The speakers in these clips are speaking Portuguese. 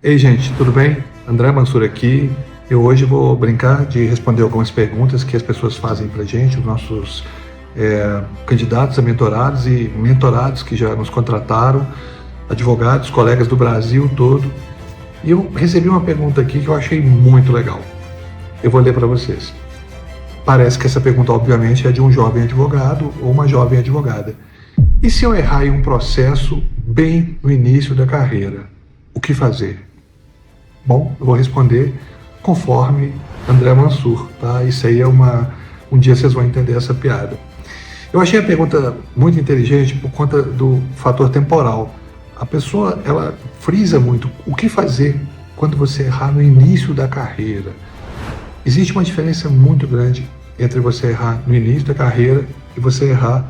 Ei, gente, tudo bem? André Mansur aqui. Eu hoje vou brincar de responder algumas perguntas que as pessoas fazem pra gente, os nossos candidatos a mentorados e mentorados que já nos contrataram, advogados, colegas do Brasil todo. E eu recebi uma pergunta aqui que eu achei muito legal. Eu vou ler para vocês. Parece que essa pergunta, obviamente, é de um jovem advogado ou uma jovem advogada. E se eu errar em um processo bem no início da carreira, o que fazer? Bom, eu vou responder conforme André Mansur, tá? Isso aí é um dia vocês vão entender essa piada. Eu achei a pergunta muito inteligente por conta do fator temporal. A pessoa, ela frisa muito o que fazer quando você errar no início da carreira. Existe uma diferença muito grande entre você errar no início da carreira e você errar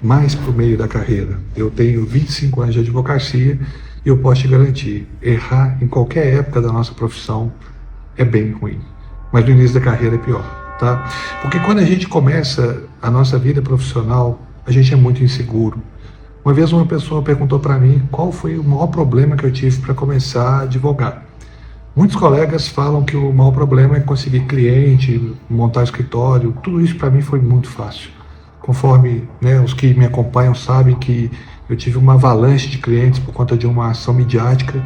mais para o meio da carreira. Eu tenho 25 anos de advocacia e eu posso te garantir, errar em qualquer época da nossa profissão é bem ruim, mas no início da carreira é pior, tá? Porque quando a gente começa a nossa vida profissional, a gente é muito inseguro. Uma vez uma pessoa perguntou para mim qual foi o maior problema que eu tive para começar a advogar. Muitos colegas falam que o maior problema é conseguir cliente, montar escritório. Tudo isso para mim foi muito fácil. Conforme os que me acompanham sabem que eu tive uma avalanche de clientes por conta de uma ação midiática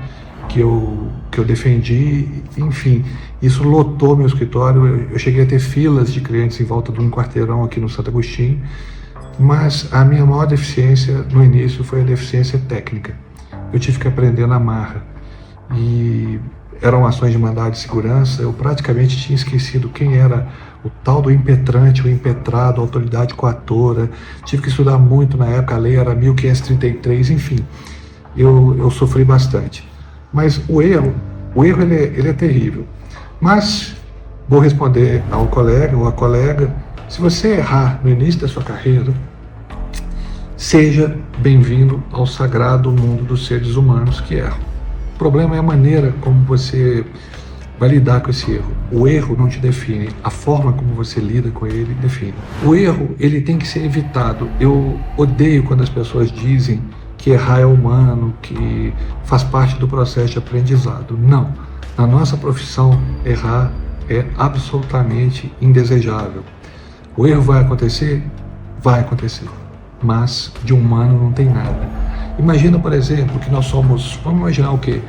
que eu defendi. Enfim, isso lotou meu escritório. Eu cheguei a ter filas de clientes em volta de um quarteirão aqui no Santo Agostinho. Mas a minha maior deficiência no início foi a deficiência técnica. Eu tive que aprender na marra. E eram ações de mandado de segurança, eu praticamente tinha esquecido quem era o tal do impetrante, o impetrado, a autoridade coatora. Tive que estudar muito na época, a lei era 1533, enfim, eu sofri bastante. Mas o erro ele é terrível. Mas vou responder ao colega ou à colega, se você errar no início da sua carreira, seja bem-vindo ao sagrado mundo dos seres humanos que erram. O problema é a maneira como você vai lidar com esse erro. O erro não te define, a forma como você lida com ele define. O erro, ele tem que ser evitado. Eu odeio quando as pessoas dizem que errar é humano, que faz parte do processo de aprendizado. Não. Na nossa profissão, errar é absolutamente indesejável. O erro vai acontecer? Vai acontecer. Mas de humano não tem nada. Imagina, por exemplo, que nós somos, vamos imaginar o quê?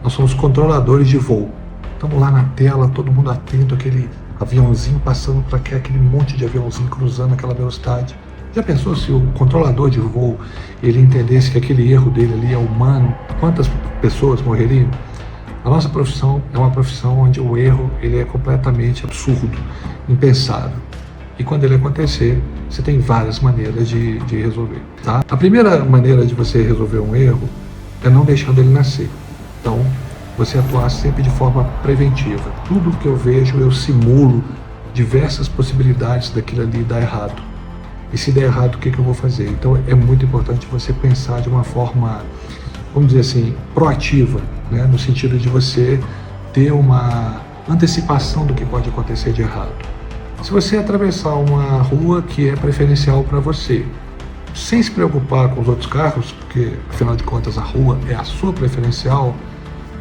Nós somos controladores de voo. Estamos lá na tela, todo mundo atento, aquele aviãozinho passando para aquele monte de aviãozinho cruzando aquela velocidade. Já pensou se o controlador de voo, ele entendesse que aquele erro dele ali é humano? Quantas pessoas morreriam? A nossa profissão é uma profissão onde o erro ele é completamente absurdo, impensável. E quando ele acontecer, você tem várias maneiras de resolver, tá? A primeira maneira de você resolver um erro é não deixando ele nascer. Então, você atuar sempre de forma preventiva. Tudo que eu vejo, eu simulo diversas possibilidades daquilo ali dar errado. E se der errado, o que eu vou fazer? Então, é muito importante você pensar de uma forma, vamos dizer assim, proativa, né? No sentido de você ter uma antecipação do que pode acontecer de errado. Se você atravessar uma rua que é preferencial para você, sem se preocupar com os outros carros, porque afinal de contas a rua é a sua preferencial,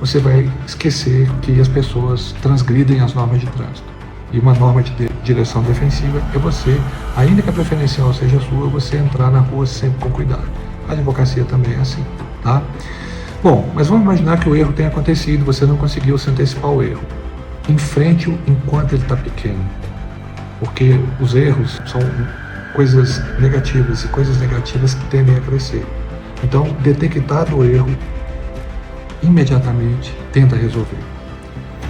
você vai esquecer que as pessoas transgridem as normas de trânsito. E uma norma de direção defensiva é você, ainda que a preferencial seja sua, você entrar na rua sempre com cuidado. A advocacia também é assim, tá? Bom, mas vamos imaginar que o erro tenha acontecido, você não conseguiu se antecipar ao erro. Enfrente-o enquanto ele está pequeno. Porque os erros são coisas negativas e coisas negativas que tendem a crescer. Então, detectado o erro, imediatamente tenta resolver.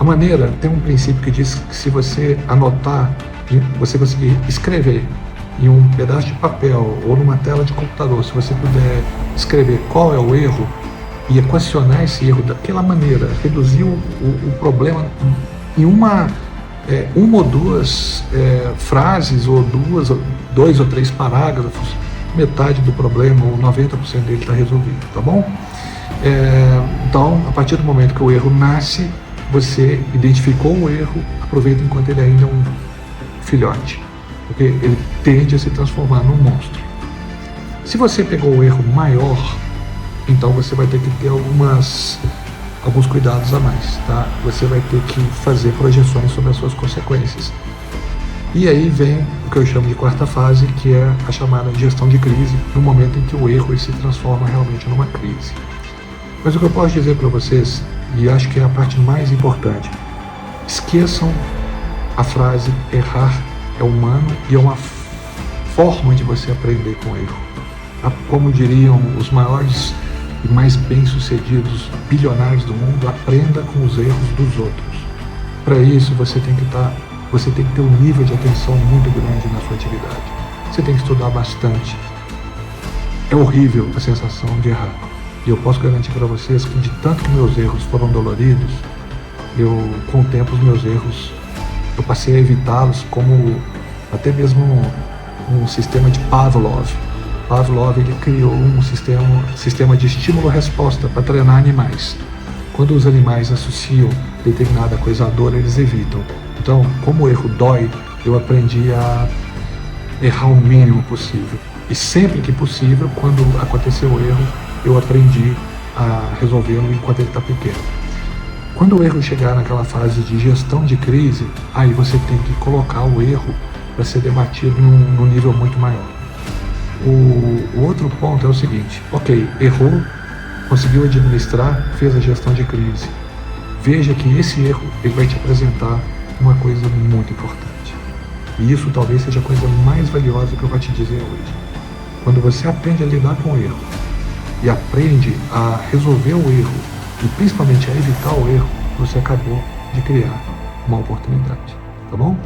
A maneira, tem um princípio que diz que se você anotar, você conseguir escrever em um pedaço de papel ou numa tela de computador, se você puder escrever qual é o erro e equacionar esse erro daquela maneira, reduzir o problema em uma ou duas frases, ou dois ou três parágrafos, metade do problema, ou 90% dele está resolvido, tá bom? Então, a partir do momento que o erro nasce, você identificou o erro, aproveita enquanto ele ainda é um filhote, porque ele tende a se transformar num monstro. Se você pegou o erro maior, então você vai ter que ter algumas alguns cuidados a mais, tá? Você vai ter que fazer projeções sobre as suas consequências. E aí vem o que eu chamo de quarta fase, que é a chamada gestão de crise, no momento em que o erro se transforma realmente numa crise. Mas o que eu posso dizer para vocês, e acho que é a parte mais importante, esqueçam a frase errar é humano e é uma forma de você aprender com o erro. Como diriam os maiores e mais bem-sucedidos bilionários do mundo, aprenda com os erros dos outros. Para isso você tem que ter um nível de atenção muito grande na sua atividade. Você tem que estudar bastante. É horrível a sensação de errar. E eu posso garantir para vocês que de tanto que meus erros foram doloridos, com o tempo os meus erros, eu passei a evitá-los, como até mesmo um sistema de Pavlov. Pavlov ele criou um sistema de estímulo-resposta para treinar animais. Quando os animais associam determinada coisa à dor, eles evitam. Então, como o erro dói, eu aprendi a errar o mínimo possível. E sempre que possível, quando aconteceu o erro, eu aprendi a resolvê-lo enquanto ele está pequeno. Quando o erro chegar naquela fase de gestão de crise, aí você tem que colocar o erro para ser debatido num nível muito maior. O outro ponto é o seguinte: ok, errou, conseguiu administrar, fez a gestão de crise. Veja que esse erro ele vai te apresentar uma coisa muito importante. E isso talvez seja a coisa mais valiosa que eu vou te dizer hoje. Quando você aprende a lidar com o erro e aprende a resolver o erro e principalmente a evitar o erro, você acabou de criar uma oportunidade, tá bom?